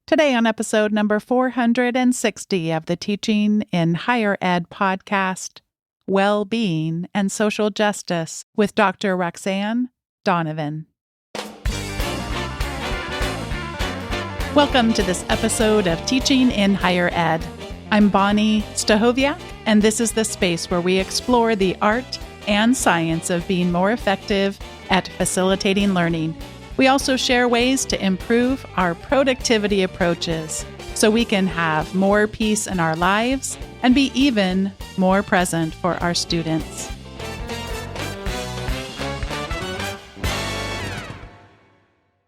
Today on episode number 460 of the Teaching in Higher Ed podcast, Well-Being and Social Justice with Dr. Roxanne Donovan. Welcome to this episode of Teaching in Higher Ed. I'm Bonnie Stahoviak, and this is the space where we explore the art and science of being more effective at facilitating learning. We also share ways to improve our productivity approaches so we can have more peace in our lives and be even more present for our students.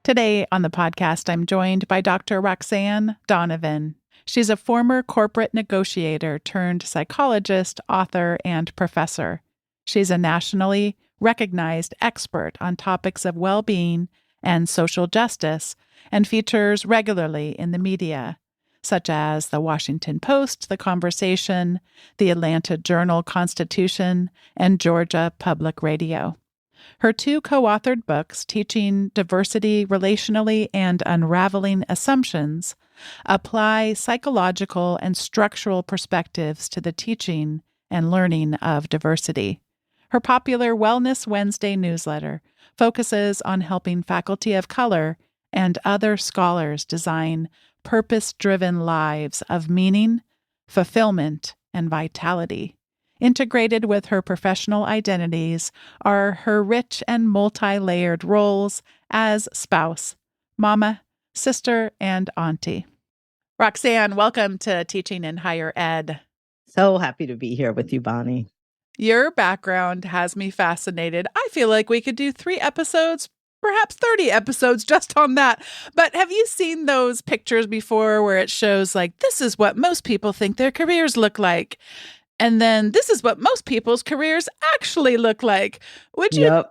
Today on the podcast, I'm joined by Dr. Roxanne Donovan. She's a former corporate negotiator turned psychologist, author, and professor. She's a nationally recognized expert on topics of well-being and social justice, and features regularly in the media, such as The Washington Post, The Conversation, The Atlanta Journal-Constitution, and Georgia Public Radio. Her two co-authored books, Teaching Diversity Relationally and Unraveling Assumptions, apply psychological and structural perspectives to the teaching and learning of diversity. Her popular Wellness Wednesday newsletter focuses on helping faculty of color and other scholars design purpose-driven lives of meaning, fulfillment, and vitality. Integrated with her professional identities are her rich and multi-layered roles as spouse, mama, sister, and auntie. Roxanne, welcome to Teaching in Higher Ed. So happy to be here with you, Bonnie. Your background has me fascinated. I feel like we could do 3 episodes, perhaps 30 episodes just on that. But have you seen those pictures before where it shows like, this is what most people think their careers look like? And then this is what most people's careers actually look like. Would you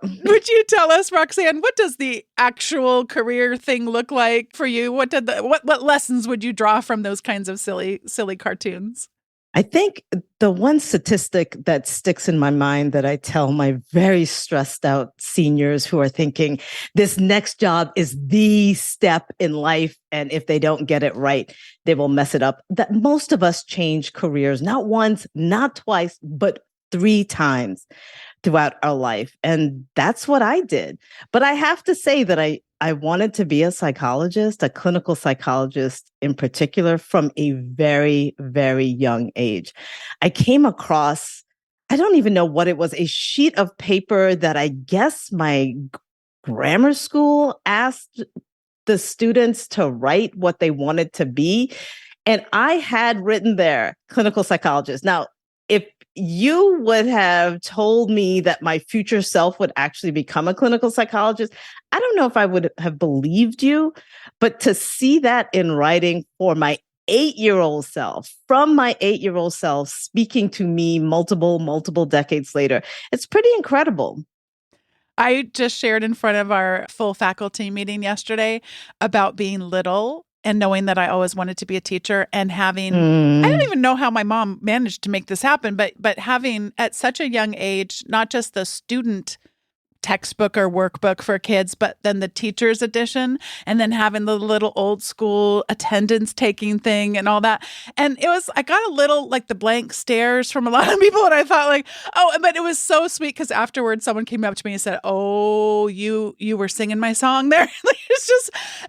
tell us, Roxanne, what does the actual career thing look like for you? What lessons would you draw from those kinds of silly cartoons? I think the one statistic that sticks in my mind that I tell my very stressed out seniors who are thinking this next job is the step in life, and if they don't get it right, they will mess it up, that most of us change careers, not once, not twice, but 3 times throughout our life. And that's what I did. But I have to say that I wanted to be a psychologist, a clinical psychologist in particular, from a very, very young age. I came across, I don't even know what it was, a sheet of paper that I guess my grammar school asked the students to write what they wanted to be. And I had written there, clinical psychologist. Now, if you would have told me that my future self would actually become a clinical psychologist, I don't know if I would have believed you, but to see that in writing for my 8-year-old self, from my 8-year-old self speaking to me multiple decades later, it's pretty incredible. I just shared in front of our full faculty meeting yesterday about being little and knowing that I always wanted to be a teacher and having, I don't even know how my mom managed to make this happen, but having at such a young age, not just the student textbook or workbook for kids, but then the teacher's edition, and then having the little old school attendance taking thing and all that. And I got a little like the blank stares from a lot of people. And I thought like, oh, but it was so sweet because afterwards someone came up to me and said, oh, you were singing my song there.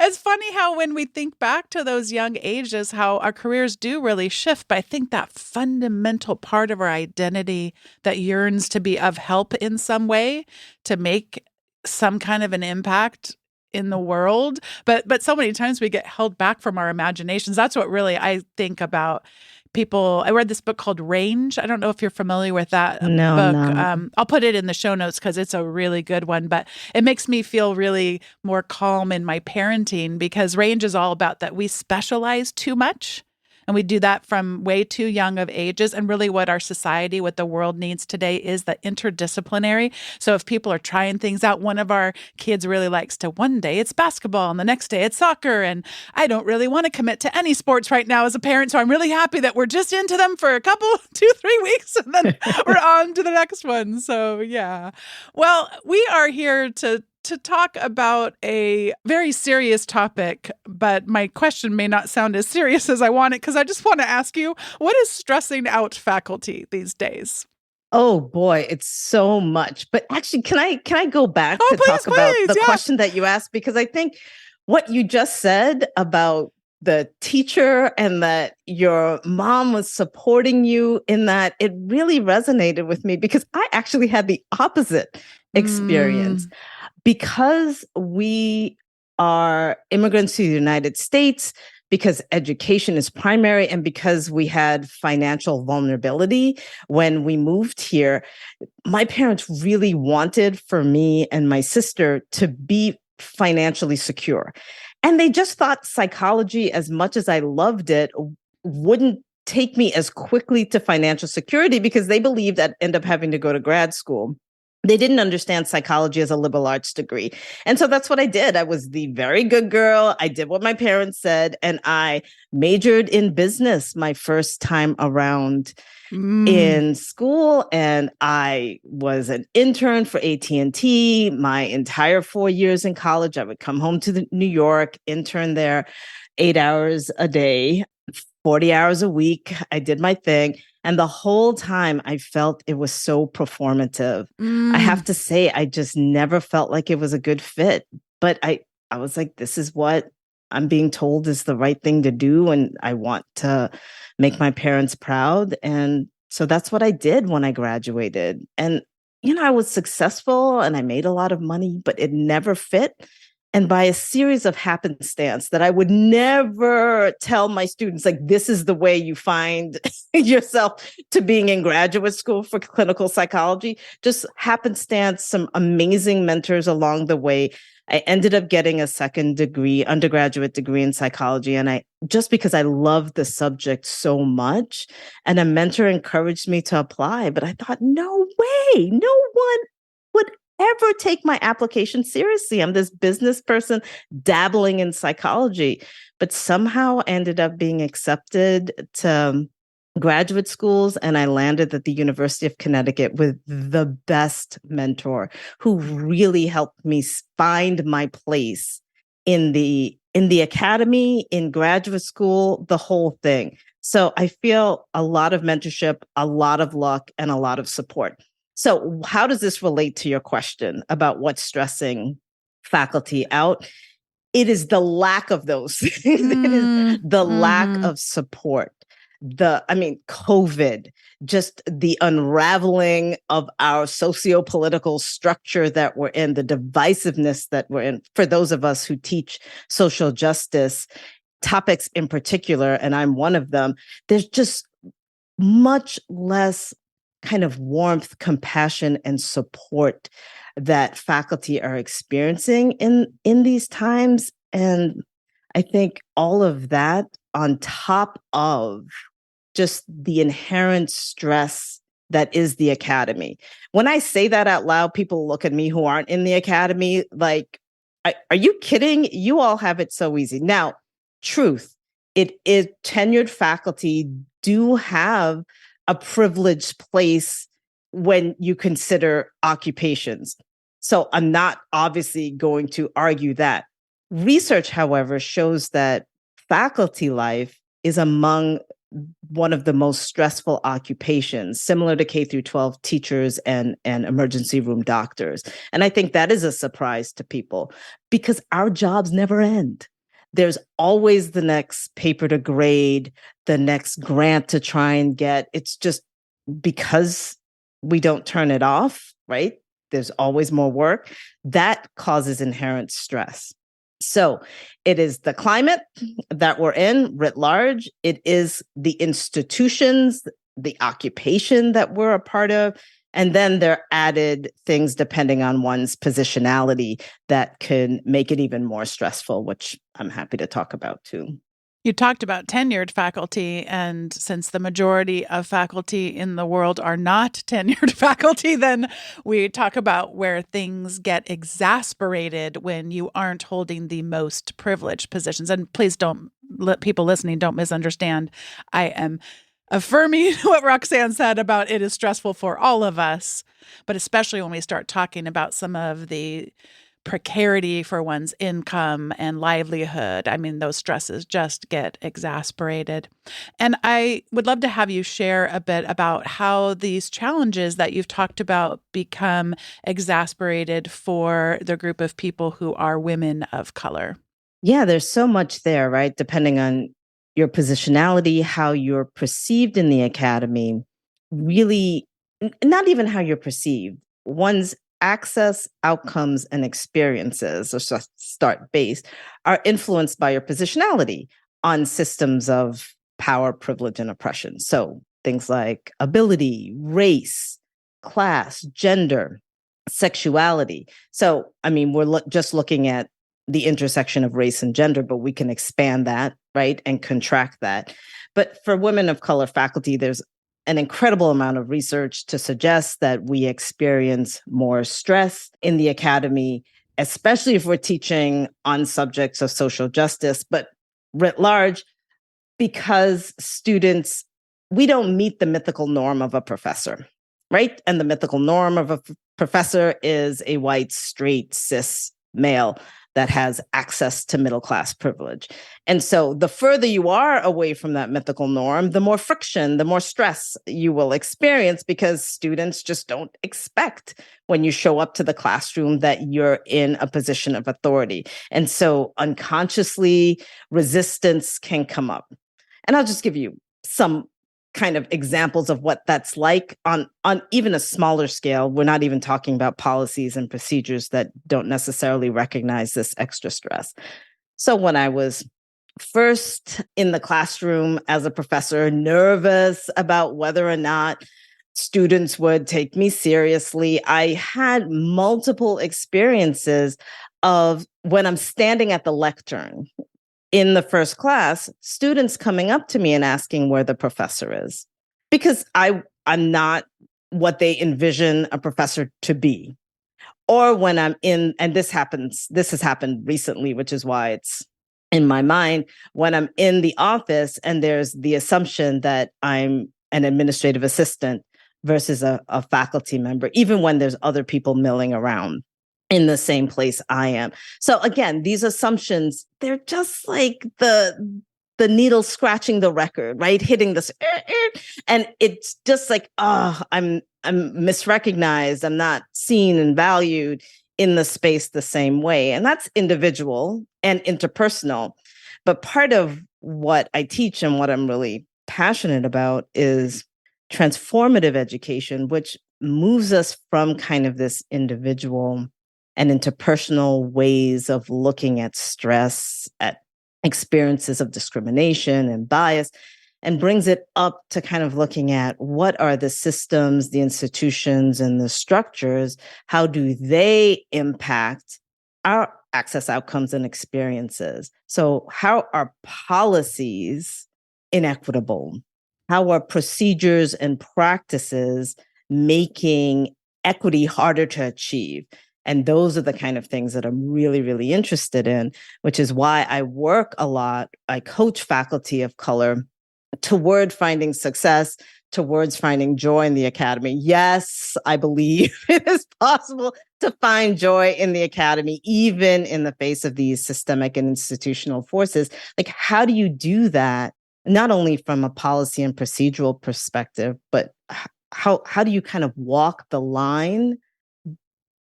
It's funny how when we think back to those young ages, how our careers do really shift. But I think that fundamental part of our identity that yearns to be of help in some way, to make some kind of an impact in the world. But so many times we get held back from our imaginations. That's what really I think about people. I read this book called Range. I don't know if you're familiar with that book. No. I'll put it in the show notes because it's a really good one, but it makes me feel really more calm in my parenting because Range is all about that we specialize too much. And we do that from way too young of ages. And really what our society, what the world needs today is the interdisciplinary. So if people are trying things out, one of our kids really likes to, one day it's basketball and the next day it's soccer. And I don't really want to commit to any sports right now as a parent. So I'm really happy that we're just into them for a couple, 2-3 weeks, and then we're on to the next one. So yeah. Well, we are here to to talk about a very serious topic, but my question may not sound as serious as I want it because I just want to ask you, what is stressing out faculty these days? Oh boy, it's so much. But actually, can I go back Oh, to talk about the yeah. question that you asked? Because I think what you just said about the teacher and that your mom was supporting you in that, it really resonated with me because I actually had the opposite experience. Because we are immigrants to the United States, because education is primary, and because we had financial vulnerability when we moved here, my parents really wanted for me and my sister to be financially secure. And they just thought psychology, as much as I loved it, wouldn't take me as quickly to financial security because they believed I'd end up having to go to grad school. They didn't understand psychology as a liberal arts degree. And so that's what I did. I was the very good girl. I did what my parents said, and I majored in business my first time around in school, and I was an intern for AT&T my entire 4 years in college. I would come home to New York, intern there 8 hours a day, 40 hours a week. I did my thing. And the whole time I felt it was so performative. I have to say, I just never felt like it was a good fit. But I was like, this is what I'm being told is the right thing to do. And I want to make my parents proud. And so that's what I did when I graduated. And, I was successful and I made a lot of money, but it never fit. And by a series of happenstance that I would never tell my students, like, this is the way you find yourself to being in graduate school for clinical psychology, just happenstance, some amazing mentors along the way. I ended up getting a second degree, undergraduate degree in psychology. And just because I loved the subject so much, and a mentor encouraged me to apply, but I thought, no way, no one would ever take my application seriously. I'm this business person dabbling in psychology, but somehow ended up being accepted to graduate schools. And I landed at the University of Connecticut with the best mentor who really helped me find my place in the academy, in graduate school, the whole thing. So I feel a lot of mentorship, a lot of luck, and a lot of support. So how does this relate to your question about what's stressing faculty out? It is the lack of those. It is the lack of support. COVID, just the unraveling of our socio-political structure that we're in, the divisiveness that we're in, for those of us who teach social justice topics in particular, and I'm one of them, there's just much less kind of warmth, compassion, and support that faculty are experiencing in these times. And I think all of that on top of just the inherent stress that is the academy. When I say that out loud, people look at me who aren't in the academy like, are you kidding? You all have it so easy. Now, truth, it is tenured faculty do have a privileged place when you consider occupations. So I'm not obviously going to argue that. Research, however, shows that faculty life is among one of the most stressful occupations, similar to K through 12 teachers and emergency room doctors. And I think that is a surprise to people because our jobs never end. There's always the next paper to grade, the next grant to try and get. It's just because we don't turn it off, right? There's always more work. That causes inherent stress. So it is the climate that we're in writ large. It is the institutions, the occupation that we're a part of. And then there are added things depending on one's positionality that can make it even more stressful, which I'm happy to talk about too. You talked about tenured faculty, and since the majority of faculty in the world are not tenured faculty, then we talk about where things get exasperated when you aren't holding the most privileged positions. And please don't let people listening don't misunderstand. I am affirming what Roxanne said about it is stressful for all of us, but especially when we start talking about some of the precarity for one's income and livelihood. I mean, those stresses just get exasperated. And I would love to have you share a bit about how these challenges that you've talked about become exasperated for the group of people who are women of color. Yeah, there's so much there, right? Depending on your positionality, how you're perceived in the academy, really, not even how you're perceived, one's access, outcomes, and experiences, or start based, are influenced by your positionality on systems of power, privilege, and oppression. So things like ability, race, class, gender, sexuality. So, I mean, we're just looking at the intersection of race and gender, but we can expand that, right, and contract that. But for women of color faculty, there's an incredible amount of research to suggest that we experience more stress in the academy, especially if we're teaching on subjects of social justice, but writ large, because students, we don't meet the mythical norm of a professor, right? And the mythical norm of a professor is a white, straight, cis male that has access to middle class privilege. And so the further you are away from that mythical norm, the more friction, the more stress you will experience, because students just don't expect when you show up to the classroom that you're in a position of authority. And so unconsciously, resistance can come up. And I'll just give you some kind of examples of what that's like on even a smaller scale. We're not even talking about policies and procedures that don't necessarily recognize this extra stress. So when I was first in the classroom as a professor, nervous about whether or not students would take me seriously, I had multiple experiences of when I'm standing at the lectern in the first class, students coming up to me and asking where the professor is, because I'm not what they envision a professor to be. Or when I'm in, and this has happened recently, which is why it's in my mind, when I'm in the office and there's the assumption that I'm an administrative assistant versus a faculty member, even when there's other people milling around in the same place I am. So again, these assumptions, they're just like the needle scratching the record, right? Hitting this, and it's just like, oh, I'm misrecognized. I'm not seen and valued in the space the same way. And that's individual and interpersonal. But part of what I teach and what I'm really passionate about is transformative education, which moves us from kind of this individual and interpersonal ways of looking at stress, at experiences of discrimination and bias, and brings it up to kind of looking at what are the systems, the institutions, and the structures, how do they impact our access outcomes and experiences? So how are policies inequitable? How are procedures and practices making equity harder to achieve? And those are the kind of things that I'm really, really interested in, which is why I work a lot. I coach faculty of color toward finding success, towards finding joy in the academy. Yes, I believe it is possible to find joy in the academy, even in the face of these systemic and institutional forces. Like, how do you do that? Not only from a policy and procedural perspective, but how do you kind of walk the line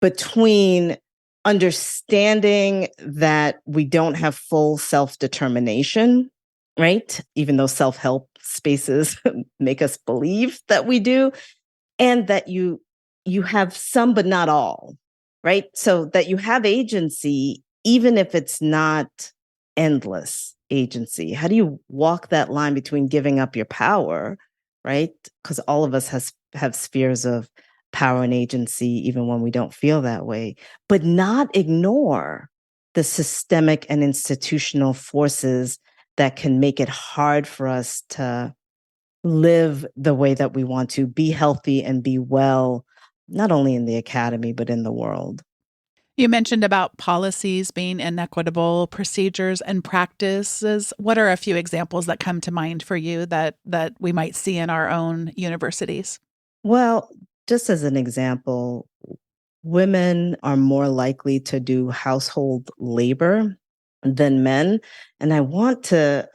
between understanding that we don't have full self-determination, right? Even though self-help spaces make us believe that we do, and that you have some but not all, right? So that you have agency, even if it's not endless agency. How do you walk that line between giving up your power, right? Because all of us have spheres of power and agency, even when we don't feel that way, but not ignore the systemic and institutional forces that can make it hard for us to live the way that we want to, be healthy and be well, not only in the academy, but in the world. You mentioned about policies being inequitable, procedures and practices. What are a few examples that come to mind for you that we might see in our own universities? Well, just as an example, women are more likely to do household labor than men. And I want to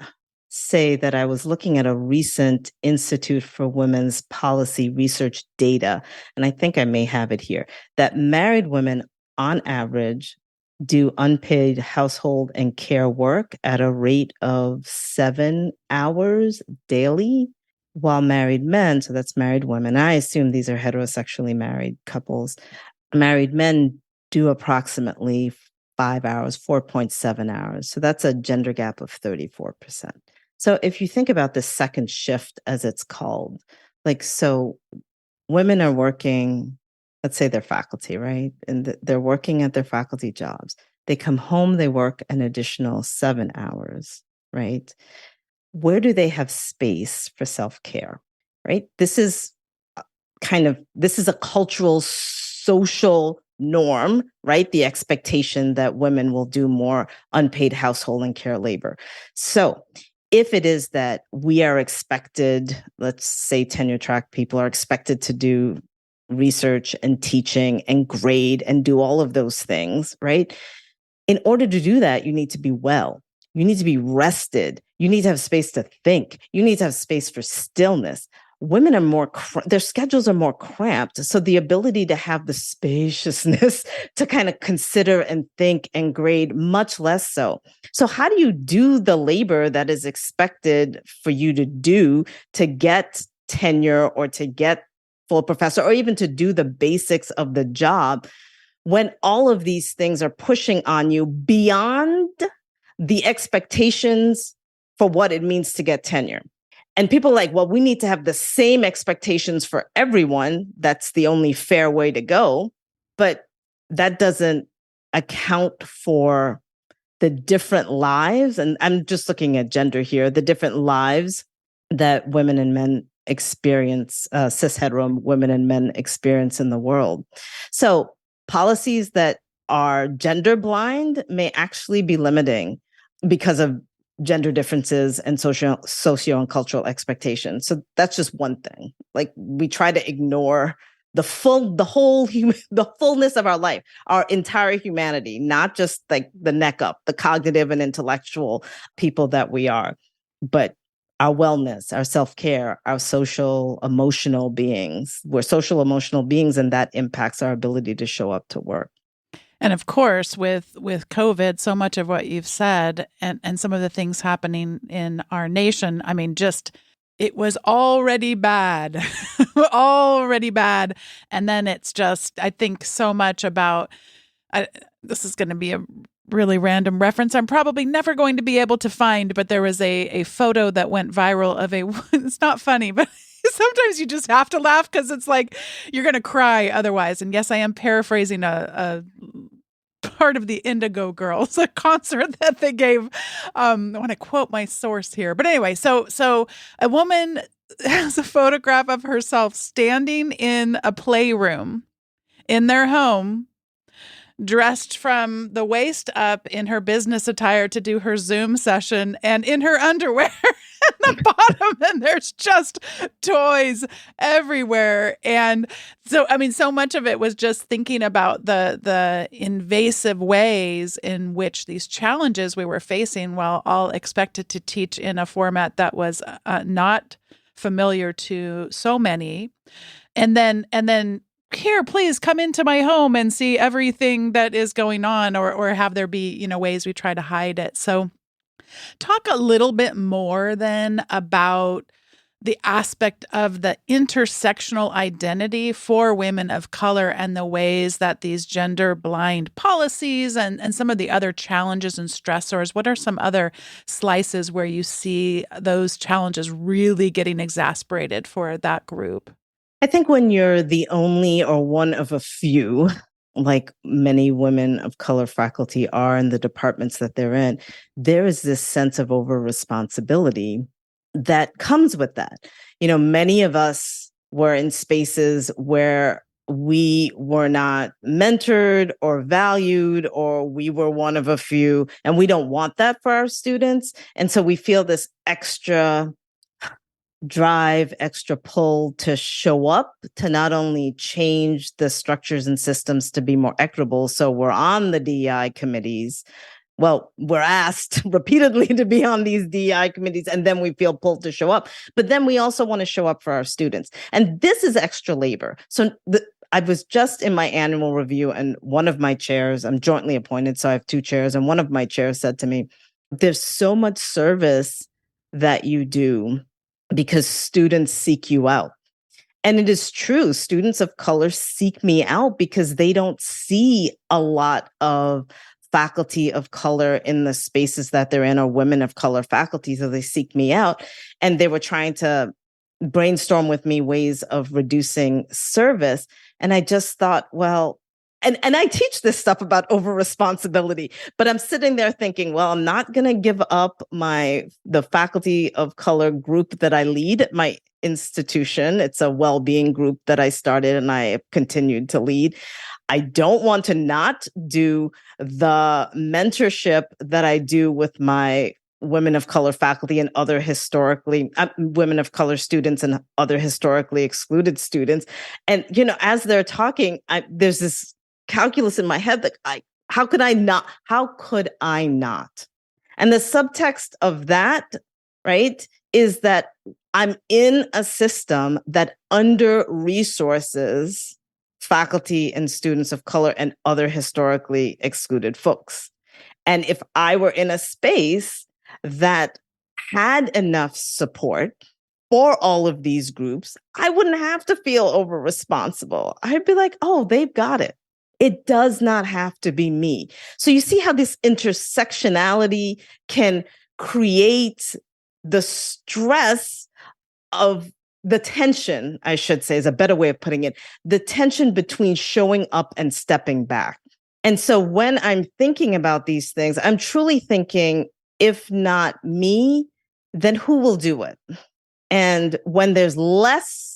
say that I was looking at a recent Institute for Women's Policy research data, and I think I may have it here, that married women on average do unpaid household and care work at a rate of 7 hours daily, while married men, so that's married women, I assume these are heterosexually married couples, married men do approximately 5 hours, 4.7 hours. So that's a gender gap of 34%. So if you think about the second shift, as it's called, so women are working, let's say they're faculty, right? And they're working at their faculty jobs. They come home, they work an additional 7 hours, right? Where do they have space for self-care, right? This is a cultural, social norm, right? The expectation that women will do more unpaid household and care labor. So if it is that we are expected, let's say tenure track people are expected to do research and teaching and grade and do all of those things, right? In order to do that, you need to be well. You need to be rested. You need to have space to think. You need to have space for stillness. Women are their schedules are more cramped. So the ability to have the spaciousness to kind of consider and think and grade, much less so. So how do you do the labor that is expected for you to do to get tenure or to get full professor or even to do the basics of the job when all of these things are pushing on you beyond the expectations for what it means to get tenure? And people are like, well, we need to have the same expectations for everyone. That's the only fair way to go. But that doesn't account for the different lives. And I'm just looking at gender here, the different lives that women and men experience, cis hetero women and men experience in the world. So policies that are gender blind may actually be limiting because of gender differences and socio and cultural expectations. So that's just one thing. Like we try to ignore the fullness of our life, our entire humanity, not just like the neck up, the cognitive and intellectual people that we are, but our wellness, our self-care, our social emotional beings. We're social emotional beings, and that impacts our ability to show up to work. And of course, with COVID, so much of what you've said and some of the things happening in our nation, I mean, just it was already bad, already bad. And then it's just, I think so much about, this is going to be a really random reference I'm probably never going to be able to find, but there was a photo that went viral of it's not funny, but sometimes you just have to laugh because it's like you're going to cry otherwise. And yes, I am paraphrasing a part of the Indigo Girls, a concert that they gave. I want to quote my source here. But anyway, so a woman has a photograph of herself standing in a playroom in their home, dressed from the waist up in her business attire to do her Zoom session and in her underwear at the bottom. And there's just toys everywhere. And so, I mean, so much of it was just thinking about the invasive ways in which these challenges we were facing while all expected to teach in a format that was not familiar to so many. And then here, please come into my home and see everything that is going on, or have there be, ways we try to hide it. So talk a little bit more then about the aspect of the intersectional identity for women of color and the ways that these gender blind policies and some of the other challenges and stressors. What are some other slices where you see those challenges really getting exasperated for that group? I think when you're the only or one of a few, like many women of color faculty are in the departments that they're in, there is this sense of over responsibility that comes with that. Many of us were in spaces where we were not mentored or valued, or we were one of a few, and we don't want that for our students. And so we feel this extra drive, extra pull to show up, to not only change the structures and systems to be more equitable. So we're on the DEI committees. Well, we're asked repeatedly to be on these DEI committees, and then we feel pulled to show up. But then we also want to show up for our students. And this is extra labor. So I was just in my annual review, and one of my chairs, I'm jointly appointed, so I have two chairs, and one of my chairs said to me, there's so much service that you do because students seek you out. And it is true, students of color seek me out because they don't see a lot of faculty of color in the spaces that they're in, or women of color faculty, so they seek me out. And they were trying to brainstorm with me ways of reducing service. And I just thought, well, and I teach this stuff about over responsibility, but I'm sitting there thinking, well, I'm not going to give up the faculty of color group that I lead at my institution. It's a well-being group that I started and I have continued to lead. I don't want to not do the mentorship that I do with my women of color faculty and other women of color students and other historically excluded students. And, as they're talking, there's this calculus in my head that how could I not? And the subtext of that, right, is that I'm in a system that under resources faculty and students of color and other historically excluded folks. And if I were in a space that had enough support for all of these groups, I wouldn't have to feel over responsible. I'd be like, oh, they've got it. It does not have to be me. So you see how this intersectionality can create the stress of the tension, I should say, is a better way of putting it, the tension between showing up and stepping back. And so when I'm thinking about these things, I'm truly thinking, if not me, then who will do it? And when there's less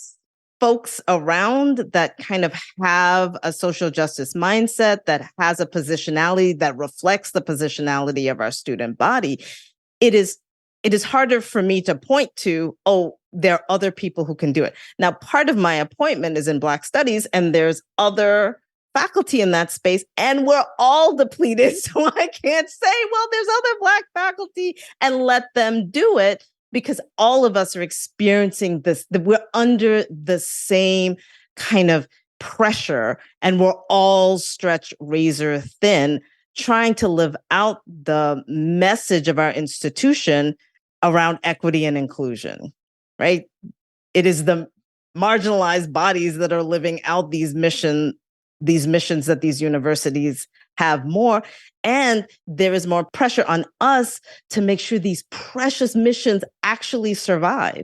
folks around that kind of have a social justice mindset, that has a positionality that reflects the positionality of our student body, it is harder for me to point to, oh, there are other people who can do it. Now, part of my appointment is in Black Studies, and there's other faculty in that space, and we're all depleted. So I can't say, well, there's other Black faculty and let them do it, because all of us are experiencing this, that we're under the same kind of pressure, and we're all stretched razor thin trying to live out the message of our institution around equity and inclusion, right? It is the marginalized bodies that are living out these missions that these universities have more. And there is more pressure on us to make sure these precious missions actually survive.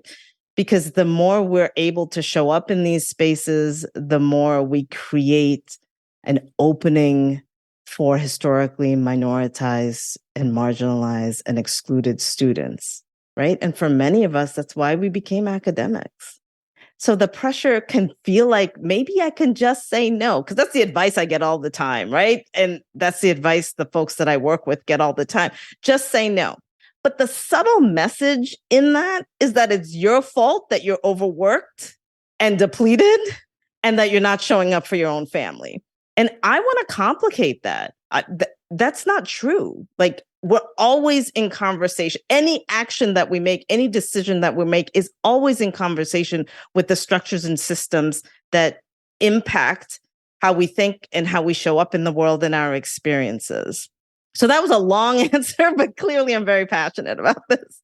Because the more we're able to show up in these spaces, the more we create an opening for historically minoritized and marginalized and excluded students, right? And for many of us, that's why we became academics. So the pressure can feel like maybe I can just say no, because that's the advice I get all the time, right? And that's the advice the folks that I work with get all the time. Just say no. But the subtle message in that is that it's your fault that you're overworked and depleted and that you're not showing up for your own family. And I want to complicate that. That's not true. Like, we're always in conversation. Any action that we make, any decision that we make is always in conversation with the structures and systems that impact how we think and how we show up in the world and our experiences. So that was a long answer, but clearly I'm very passionate about this.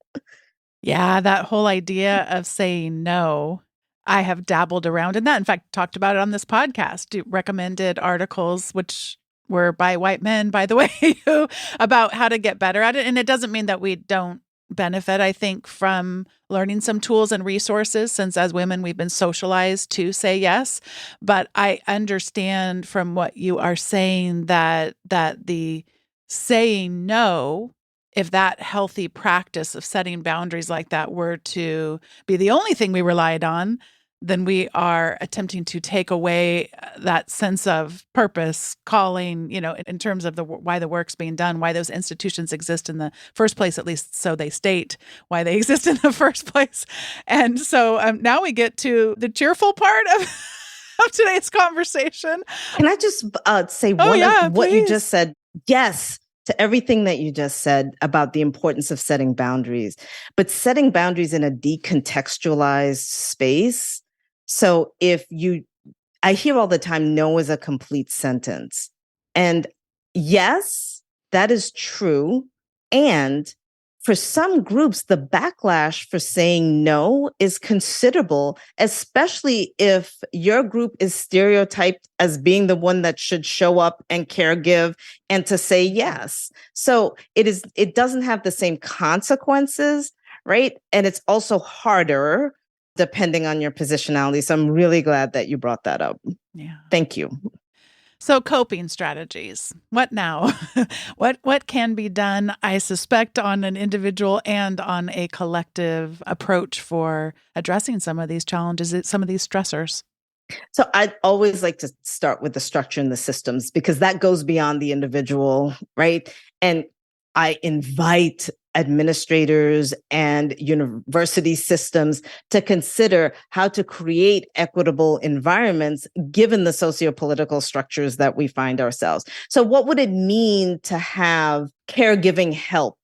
Yeah, that whole idea of saying no, I have dabbled around in that. In fact, talked about it on this podcast, recommended articles, which were by white men, by the way, about how to get better at it. And it doesn't mean that we don't benefit, I think, from learning some tools and resources, since as women, we've been socialized to say yes. But I understand from what you are saying that the saying no, if that healthy practice of setting boundaries like that were to be the only thing we relied on, then we are attempting to take away that sense of purpose, calling, in terms of why the work's being done, why those institutions exist in the first place, at least so they state why they exist in the first place. And so now we get to the cheerful part of today's conversation. Can I just say what you just said? Yes, to everything that you just said about the importance of setting boundaries, but setting boundaries in a decontextualized space. So I hear all the time, no is a complete sentence. And yes, that is true. And for some groups, the backlash for saying no is considerable, especially if your group is stereotyped as being the one that should show up and caregive and to say yes. So it doesn't have the same consequences, right? And it's also harder depending on your positionality. So I'm really glad that you brought that up. Yeah. Thank you. So coping strategies. What now? What can be done, I suspect, on an individual and on a collective approach for addressing some of these challenges, some of these stressors? So I always like to start with the structure and the systems because that goes beyond the individual, right? And I invite administrators and university systems to consider how to create equitable environments given the sociopolitical structures that we find ourselves. So what would it mean to have caregiving help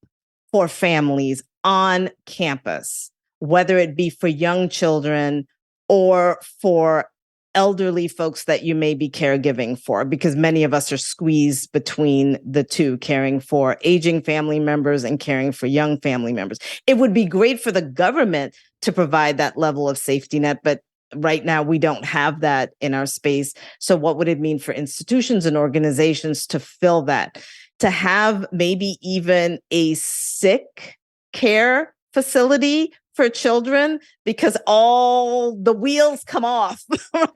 for families on campus, whether it be for young children or for elderly folks that you may be caregiving for, because many of us are squeezed between the two, caring for aging family members and caring for young family members. It would be great for the government to provide that level of safety net, but right now we don't have that in our space. So what would it mean for institutions and organizations to fill that? To have maybe even a sick care facility for children, because all the wheels come off,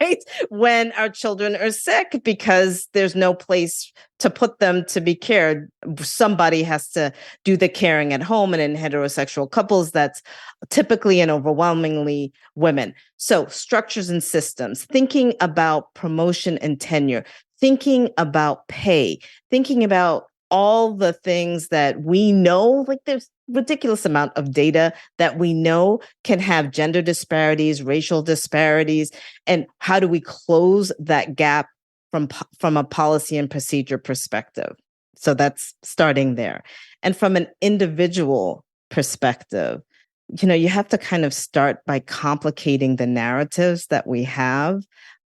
right? When our children are sick, because there's no place to put them to be cared. Somebody has to do the caring at home, and in heterosexual couples, that's typically and overwhelmingly women. So structures and systems, thinking about promotion and tenure, thinking about pay, thinking about all the things that we know, like there's ridiculous amount of data that we know can have gender disparities, racial disparities, and how do we close that gap from a policy and procedure perspective? So that's starting there. And from an individual perspective, you have to kind of start by complicating the narratives that we have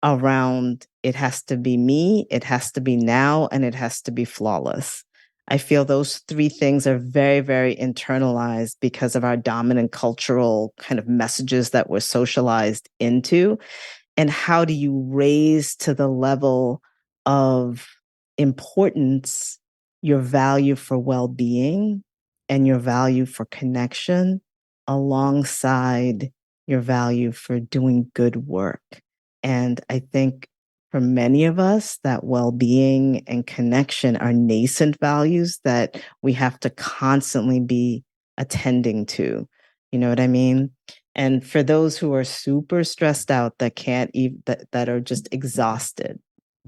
around it has to be me, it has to be now, and it has to be flawless. I feel those three things are very, very internalized because of our dominant cultural kind of messages that we're socialized into. And how do you raise to the level of importance your value for well-being and your value for connection alongside your value for doing good work? And I think for many of us, that well-being and connection are nascent values that we have to constantly be attending to. You know what I mean? And for those who are super stressed out, that can't even that are just exhausted,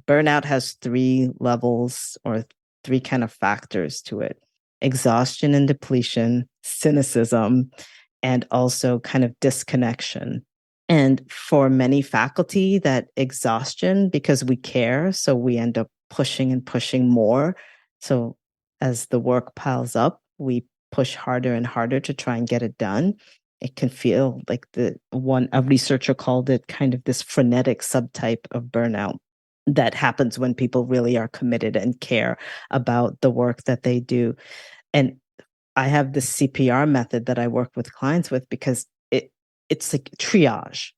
burnout has three levels or three kind of factors to it: exhaustion and depletion, cynicism, and also kind of disconnection. And for many faculty, that exhaustion, because we care, so we end up pushing and pushing more. So as the work piles up, we push harder and harder to try and get it done. It can feel like a researcher called it kind of this frenetic subtype of burnout that happens when people really are committed and care about the work that they do. And I have this CPR method that I work with clients with because it's like triage,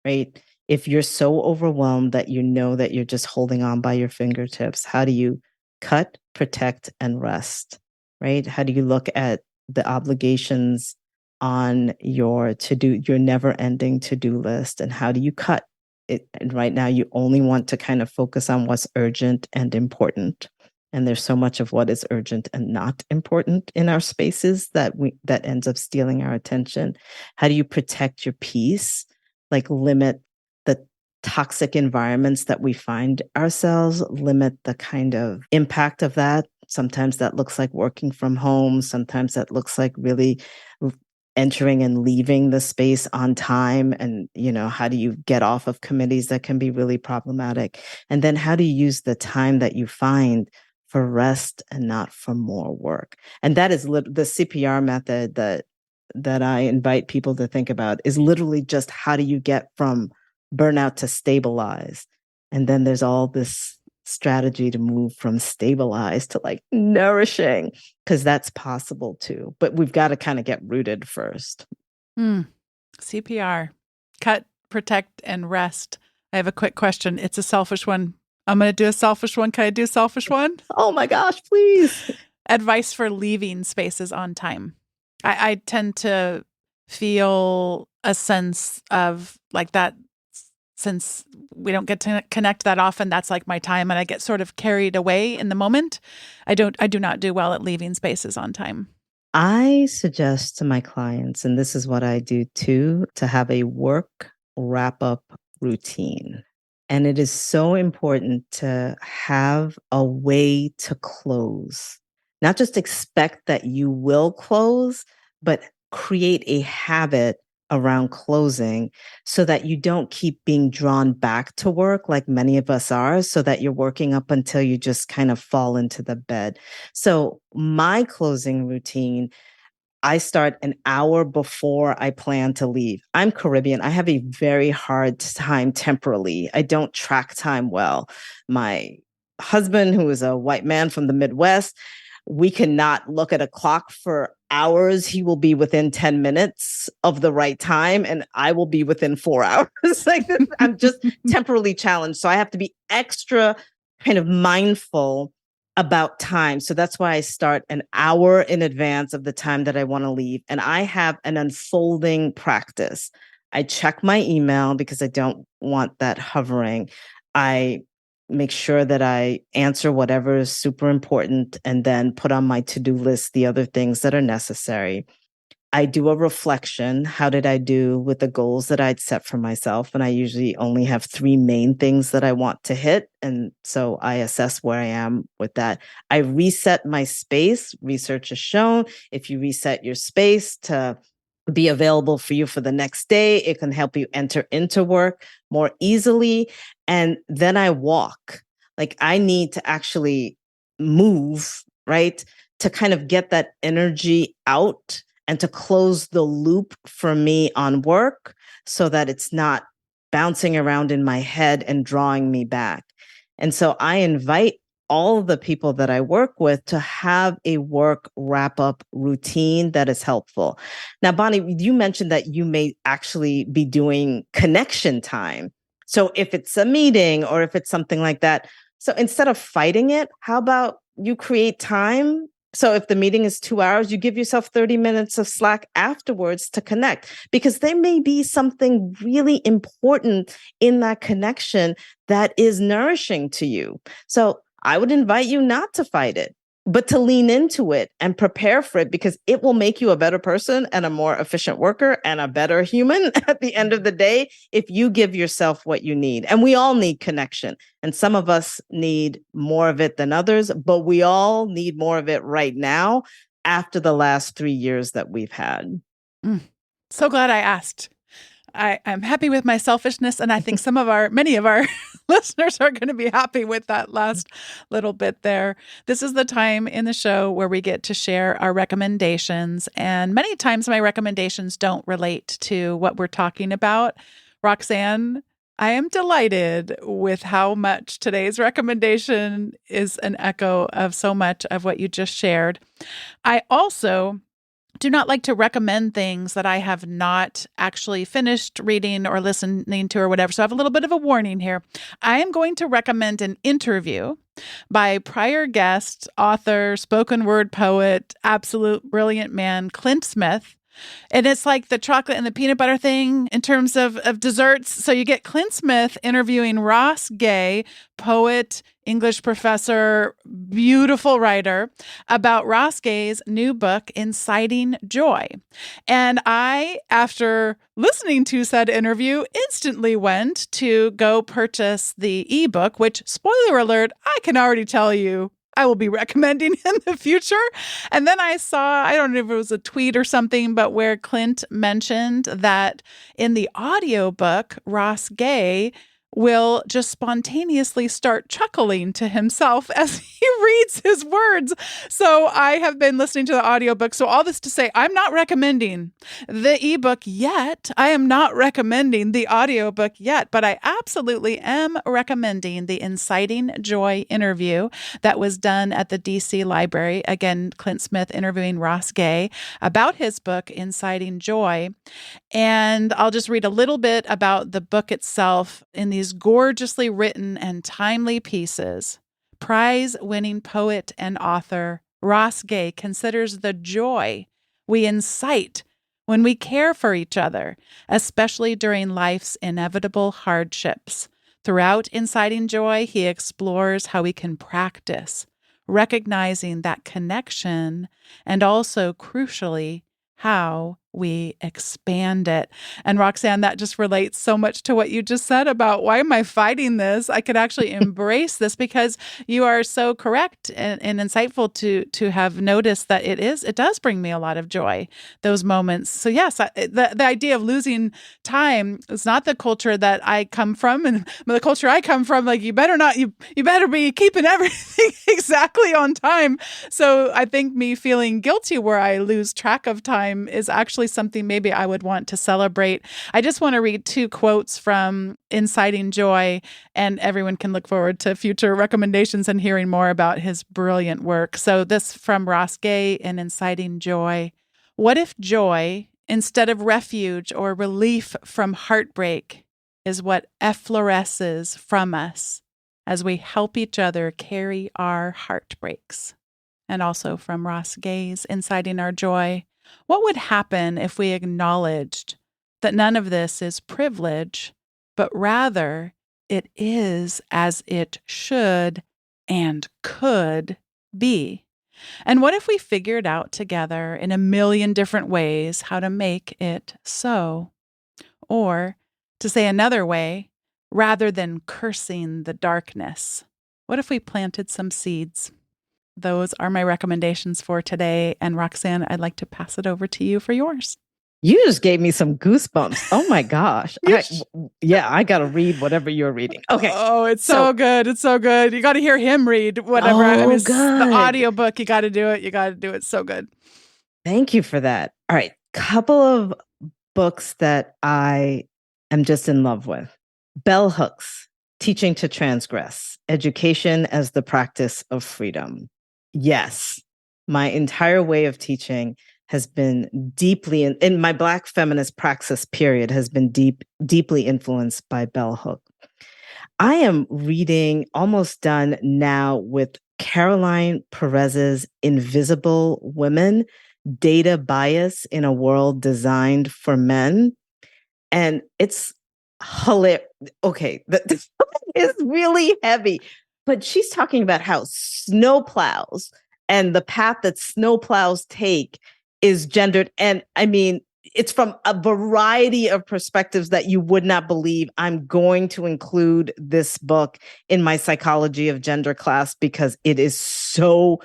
right? If you're so overwhelmed that you know that you're just holding on by your fingertips, how do you cut, protect, and rest, right? How do you look at the obligations on your never-ending to-do list, and how do you cut it? And right now, you only want to kind of focus on what's urgent and important. And there's so much of what is urgent and not important in our spaces that ends up stealing our attention. How do you protect your peace? Like limit toxic environments that we find ourselves, limit the kind of impact of that. Sometimes that looks like working from home. Sometimes that looks like really entering and leaving the space on time. And, how do you get off of committees that can be really problematic? And then how do you use the time that you find for rest and not for more work? And that is the CPR method that I invite people to think about is literally just how do you get from burnout to stabilize? And then there's all this strategy to move from stabilized to like nourishing, because that's possible too. But we've got to kind of get rooted first. CPR, cut, protect, and rest. I have a quick question. It's a selfish one. I'm going to do a selfish one. Can I do a selfish one? Oh my gosh, please. Advice for leaving spaces on time. I tend to feel a sense of like that, since we don't get to connect that often, that's like my time, and I get sort of carried away in the moment. I do not do well at leaving spaces on time. I suggest to my clients, and this is what I do too, to have a work wrap-up routine. And it is so important to have a way to close. Not just expect that you will close, but create a habit around closing so that you don't keep being drawn back to work like many of us are, so that you're working up until you just kind of fall into the bed. So my closing routine, I start an hour before I plan to leave. I'm Caribbean. I have a very hard time temporally. I don't track time well. My husband, who is a white man from the Midwest, we cannot look at a clock for hours. He will be within 10 minutes of the right time, and I will be within 4 hours. Like I'm just temporally challenged. So I have to be extra kind of mindful about time. So that's why I start an hour in advance of the time that I want to leave. And I have an unfolding practice. I check my email because I don't want that hovering. I make sure that I answer whatever is super important and then put on my to-do list the other things that are necessary. I do a reflection. How did I do with the goals that I'd set for myself? And I usually only have 3 main things that I want to hit. And so I assess where I am with that. I reset my space. Research has shown if you reset your space to be available for you for the next day, it can help you enter into work more easily. And then I walk. Like I need to actually move, right? To kind of get that energy out and to close the loop for me on work so that it's not bouncing around in my head and drawing me back. And so I invite all of the people that I work with to have a work wrap-up routine that is helpful. Now, Bonnie, you mentioned that you may actually be doing connection time. So if it's a meeting or if it's something like that, so instead of fighting it, how about you create time? So if the meeting is 2 hours, you give yourself 30 minutes of slack afterwards to connect, because there may be something really important in that connection that is nourishing to you. So I would invite you not to fight it, but to lean into it and prepare for it, because it will make you a better person and a more efficient worker and a better human at the end of the day if you give yourself what you need. And we all need connection. And some of us need more of it than others, but we all need more of it right now after the last 3 years that we've had. So glad I asked. I'm happy with my selfishness, and I think many of our listeners are going to be happy with that last little bit there. This is the time in the show where we get to share our recommendations, and many times my recommendations don't relate to what we're talking about. Roxanne, I am delighted with how much today's recommendation is an echo of so much of what you just shared. I also do not like to recommend things that I have not actually finished reading or listening to or whatever. So I have a little bit of a warning here. I am going to recommend an interview by prior guest, author, spoken word poet, absolute brilliant man, Clint Smith, And it's like the chocolate and the peanut butter thing in terms of desserts. So you get Clint Smith interviewing Ross Gay, poet, English professor, beautiful writer, about Ross Gay's new book, Inciting Joy. And I, after listening to said interview, instantly went to go purchase the ebook, which, spoiler alert, I can already tell you I will be recommending in the future. And then I saw, I don't know if it was a tweet or something, but where Clint mentioned that in the audiobook, Ross Gay will just spontaneously start chuckling to himself as he reads his words. So I have been listening to the audiobook. So all this to say, I'm not recommending the ebook yet. I am not recommending the audiobook yet, but I absolutely am recommending the Inciting Joy interview that was done at the DC Library. Again, Clint Smith interviewing Ross Gay about his book, Inciting Joy. And I'll just read a little bit about the book itself in these gorgeously written and timely pieces. Prize-winning poet and author Ross Gay considers the joy we incite when we care for each other, especially during life's inevitable hardships. Throughout Inciting Joy, he explores how we can practice recognizing that connection and also, crucially, how we expand it. And Roxanne, that just relates so much to what you just said about why am I fighting this? I could actually embrace this because you are so correct and insightful to have noticed that it does bring me a lot of joy, those moments. So yes, the idea of losing time is not the culture that I come from, and the culture I come from, like you better be keeping everything exactly on time. So I think me feeling guilty where I lose track of time is actually something maybe I would want to celebrate. I just want to read 2 quotes from Inciting Joy, and everyone can look forward to future recommendations and hearing more about his brilliant work. So this from Ross Gay in Inciting Joy. What if joy, instead of refuge or relief from heartbreak, is what effloresces from us as we help each other carry our heartbreaks? And also from Ross Gay's Inciting Our Joy. What would happen if we acknowledged that none of this is privilege, but rather it is as it should and could be? And what if we figured out together in a million different ways how to make it so? Or, to say another way, rather than cursing the darkness, what if we planted some seeds? Those are my recommendations for today. And Roxanne, I'd like to pass it over to you for yours. You just gave me some goosebumps. Oh my gosh. I got to read whatever you're reading. Okay. Oh, it's so good. It's so good. You got to hear him read whatever. Good. The audiobook, you got to do it. You got to do it. So good. Thank you for that. All right. Couple of books that I am just in love with. Bell Hooks, Teaching to Transgress, Education as the Practice of Freedom. Yes, my entire way of teaching has been deeply, in my Black feminist praxis period, has been deeply influenced by Bell Hooks. I am reading, almost done now, with Caroline Perez's Invisible Women, Data Bias in a World Designed for Men. And it's hilarious. Okay, this is really heavy. But she's talking about how snowplows and the path that snowplows take is gendered. And I mean, it's from a variety of perspectives that you would not believe. I'm going to include this book in my Psychology of Gender class because it is so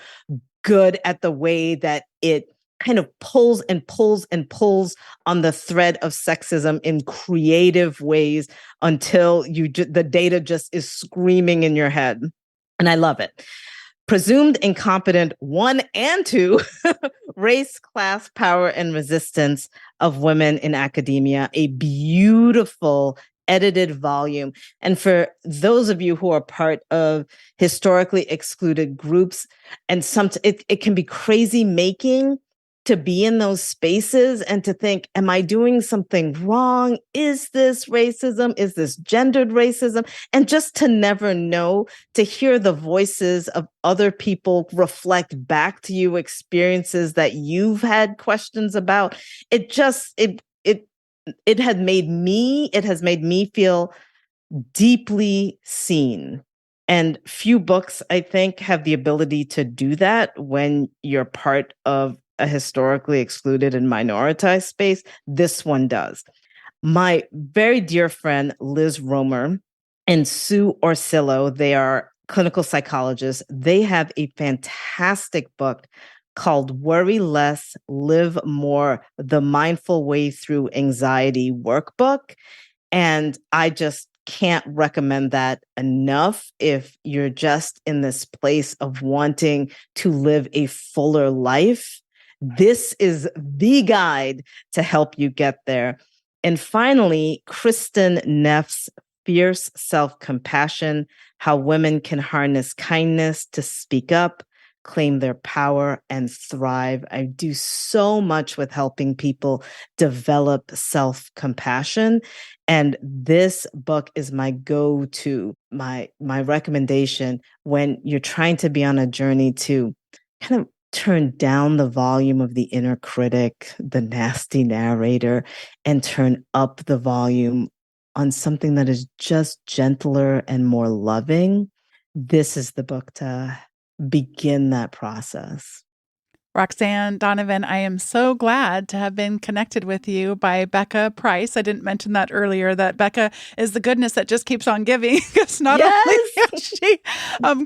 good at the way that it kind of pulls and pulls and pulls on the thread of sexism in creative ways until the data just is screaming in your head. And I love it. Presumed Incompetent 1 and 2, Race, Class, Power, and Resistance of Women in Academia, a beautiful edited volume. And for those of you who are part of historically excluded groups, and it can be crazy making to be in those spaces and to think, am I doing something wrong? Is this racism? Is this gendered racism? And just to never know, to hear the voices of other people reflect back to you experiences that you've had questions about. It has made me feel deeply seen. And few books, I think, have the ability to do that when you're part of a historically excluded and minoritized space. This one does. My very dear friend, Liz Romer and Sue Orsillo, they are clinical psychologists. They have a fantastic book called Worry Less, Live More, The Mindful Way Through Anxiety Workbook. And I just can't recommend that enough if you're just in this place of wanting to live a fuller life. This is the guide to help you get there. And finally, Kristen Neff's Fierce Self-Compassion, How Women Can Harness Kindness to Speak Up, Claim Their Power, and Thrive. I do so much with helping people develop self-compassion. And this book is my go-to, my recommendation when you're trying to be on a journey to kind of turn down the volume of the inner critic, the nasty narrator, and turn up the volume on something that is just gentler and more loving. This is the book to begin that process. Roxanne Donovan, I am so glad to have been connected with you by Becca Price. I didn't mention that earlier, that Becca is the goodness that just keeps on giving. Because not only has she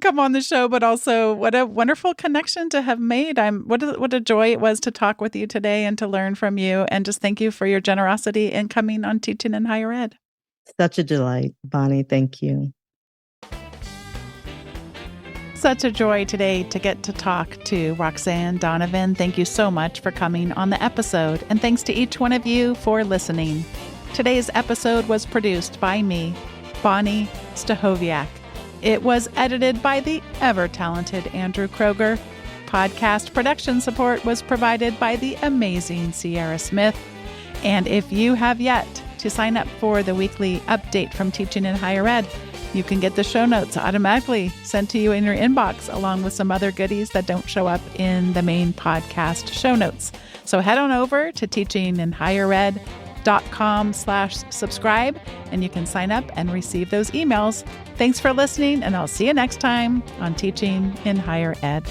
come on the show, but also what a wonderful connection to have made. What a joy it was to talk with you today and to learn from you. And just thank you for your generosity in coming on Teaching in Higher Ed. Such a delight, Bonnie. Thank you. Such a joy today to get to talk to Roxanne Donovan. Thank you so much for coming on the episode, and thanks to each one of you for listening. Today's episode was produced by me, Bonnie Stachowiak. It was edited by the ever-talented Andrew Kroger. Podcast production support was provided by the amazing Sierra Smith. And if you have yet to sign up for the weekly update from Teaching in Higher Ed, you can get the show notes automatically sent to you in your inbox, along with some other goodies that don't show up in the main podcast show notes. So head on over to teachinginhighered.com/subscribe, and you can sign up and receive those emails. Thanks for listening, and I'll see you next time on Teaching in Higher Ed.